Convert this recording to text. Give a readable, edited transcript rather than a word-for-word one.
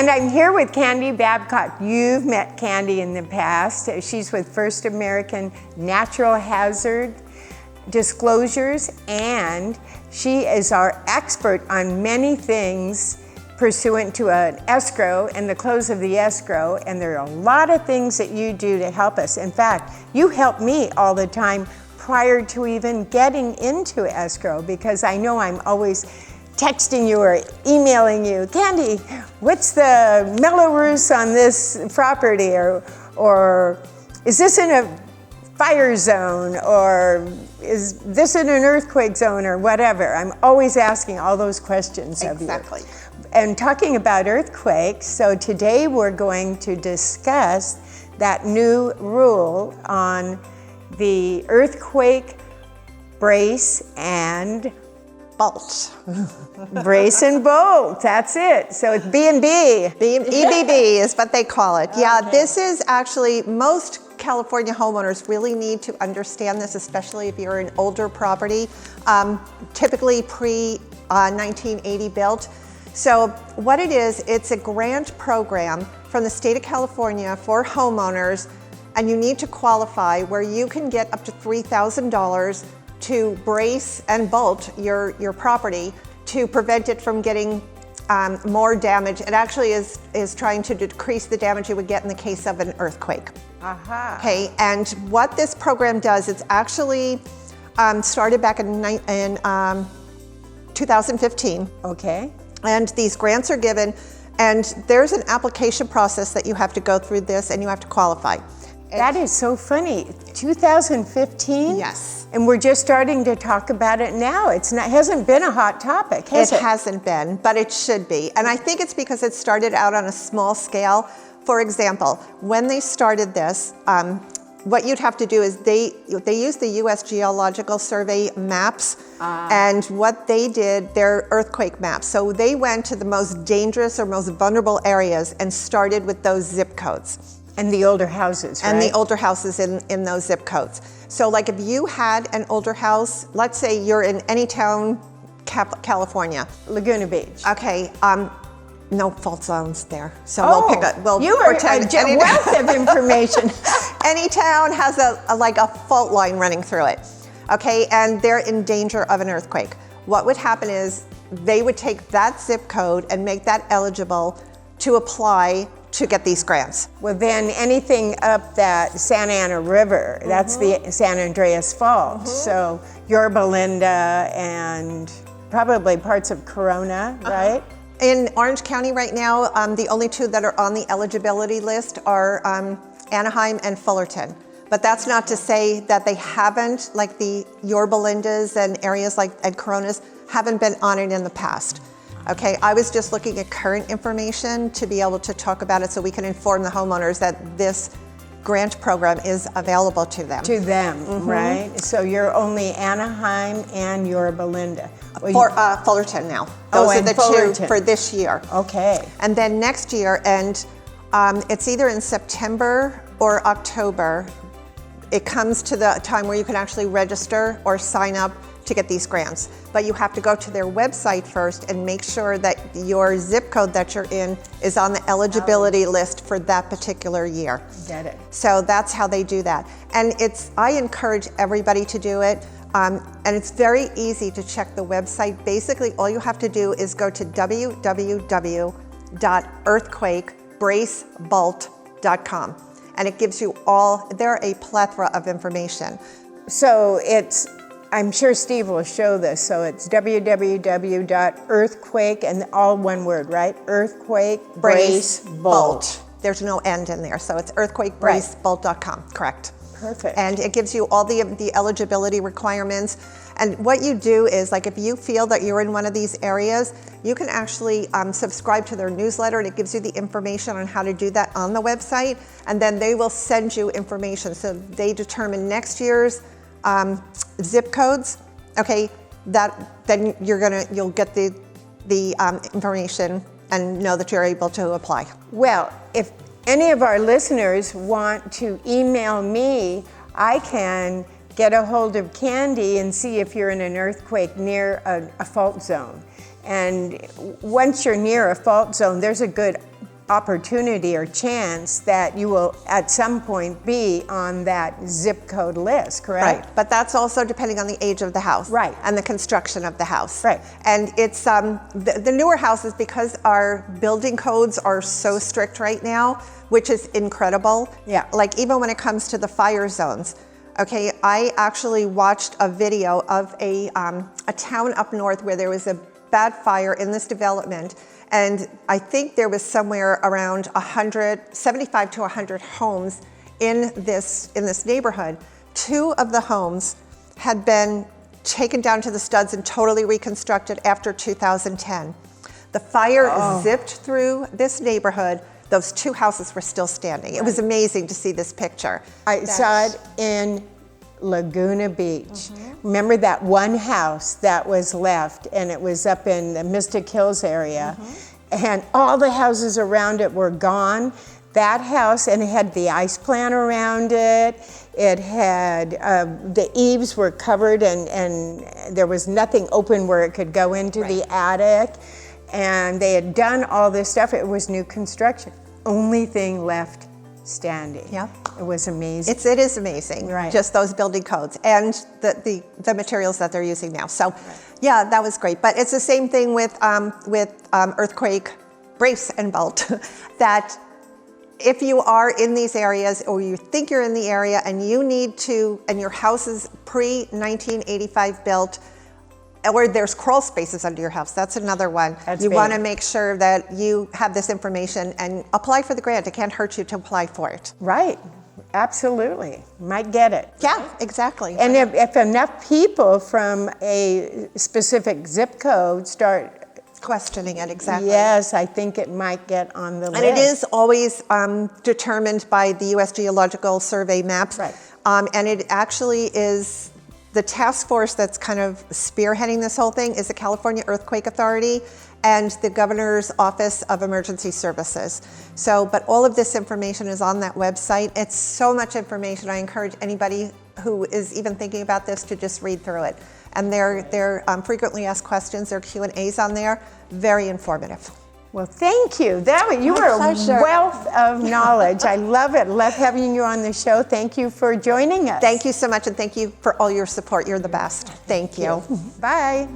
And I'm here with Candy Babcock. You've met Candy in the past. She's with First American Natural Hazard Disclosures, and she is our expert on many things pursuant to an escrow and the close of the escrow, and there are a lot of things that you do to help us. In fact, you help me all the time prior to even getting into escrow, because I know I'm always texting you or emailing you, Candy, what's the Mello-Roos on this property, or is this in a fire zone, or is this in an earthquake zone, or whatever. I'm always asking all those questions of you. Exactly. And talking about earthquakes, so today we're going to discuss that new rule on the earthquake brace and bolt. Brace and bolt, that's it. So it's B&B. EBB is what they call it. Yeah, Okay. this is actually, most California homeowners really need to understand this, especially if you're an older property, typically pre-1980 built. So what it is, it's a grant program from the state of California for homeowners, and you need to qualify where you can get up to $3,000 to brace and bolt your property to prevent it from getting more damage. It actually is trying to decrease the damage you would get in the case of an earthquake. Aha. Okay, and what this program does, it's actually started back in 2015. Okay. And these grants are given, and there's an application process that you have to go through this, and you have to qualify. That is so funny. 2015? Yes. And we're just starting to talk about it now. It hasn't been a hot topic, has it? It hasn't been, but it should be. And I think it's because it started out on a small scale. For example, when they started this, what you'd have to do is they use the U.S. Geological Survey maps, and what they did, they're earthquake maps. So they went to the most dangerous or most vulnerable areas and started with those zip codes. And the older houses, right? And the older houses in those zip codes. So like if you had an older house, let's say you're in any town, California. Laguna Beach. Okay, no fault zones there. So we'll pick up, you are a wealth of information. Any town has a fault line running through it, okay? And they're in danger of an earthquake. What would happen is they would take that zip code and make that eligible to apply to get these grants. Well, then anything up that Santa Ana River, that's the San Andreas Fault. So Yorba Linda and probably parts of Corona, right? In Orange County right now, the only two that are on the eligibility list are Anaheim and Fullerton. But that's not to say that they haven't, like the Yorba Lindas and areas and Coronas, haven't been on it in the past. Okay, I was just looking at current information to be able to talk about it so we can inform the homeowners that this grant program is available to them. To them, right? So you're only Anaheim and Yorba Linda. For Fullerton now. Those are the two for this year. Okay. And then next year, and it's either in September or October, it comes to the time where you can actually register or sign up to get these grants. But you have to go to their website first and make sure that your zip code that you're in is on the eligibility list for that particular year. Get it. So that's how they do that. And I encourage everybody to do it. And it's very easy to check the website. Basically, all you have to do is go to www.earthquakebracebolt.com. And it gives you there are a plethora of information. So I'm sure Steve will show this. So it's www.earthquake, and all one word, right? Earthquake Brace Bolt. There's no end in there. So it's earthquakebracebolt.com, correct. Perfect. And it gives you all the eligibility requirements. And what you do is, if you feel that you're in one of these areas, you can actually subscribe to their newsletter, and it gives you the information on how to do that on the website. And then they will send you information. So they determine next year's zip codes. Okay, then you'll get the information and know that you're able to apply. Well, if any of our listeners want to email me, I can get a hold of Candy and see if you're in an earthquake near a fault zone. And once you're near a fault zone, there's a good opportunity or chance that you will at some point be on that zip code list, correct? Right, but that's also depending on the age of the house. Right. And the construction of the house. Right. And it's, the newer houses, because our building codes are so strict right now, which is incredible. Yeah. Like even when it comes to the fire zones. Okay, I actually watched a video of a town up north where there was a bad fire in this development, and I think there was somewhere around 75 to 100 homes in this neighborhood. 2 of the homes had been taken down to the studs and totally reconstructed after 2010. The fire zipped through this neighborhood. Those 2 houses were still standing. It was amazing to see this picture. I saw it in Laguna Beach. Remember that one house that was left, and it was up in the Mystic Hills area, and all the houses around it were gone. That house, and it had the ice plant around it. It had, the eaves were covered, and there was nothing open where it could go into the attic. And they had done all this stuff. It was new construction. Only thing left standing. Yeah. It was amazing. It is amazing, Right. just those building codes and the materials that they're using now. So, yeah, that was great. But it's the same thing with earthquake brace and bolt, that if you are in these areas or you think you're in the area and you need to, and your house is pre-1985 built, or there's crawl spaces under your house, that's another one. That's you big. want to make sure that you have this information and apply for the grant. It can't hurt you to apply for it. Right, absolutely. Might get it. Yeah, exactly. And if enough people from a specific zip code start questioning it, exactly. yes, I think it might get on the list. And it is always determined by the U.S. Geological Survey maps. Right. And it actually is, the task force that's kind of spearheading this whole thing is the California Earthquake Authority and the Governor's Office of Emergency Services. So, but all of this information is on that website. It's so much information. I encourage anybody who is even thinking about this to just read through it. And they're frequently asked questions, their Q&As on there, very informative. Well, thank you. You My were pleasure. a wealth of knowledge. I love it. Love having you on the show. Thank you for joining us. Thank you so much, and thank you for all your support. You're the best. Thank you. Bye.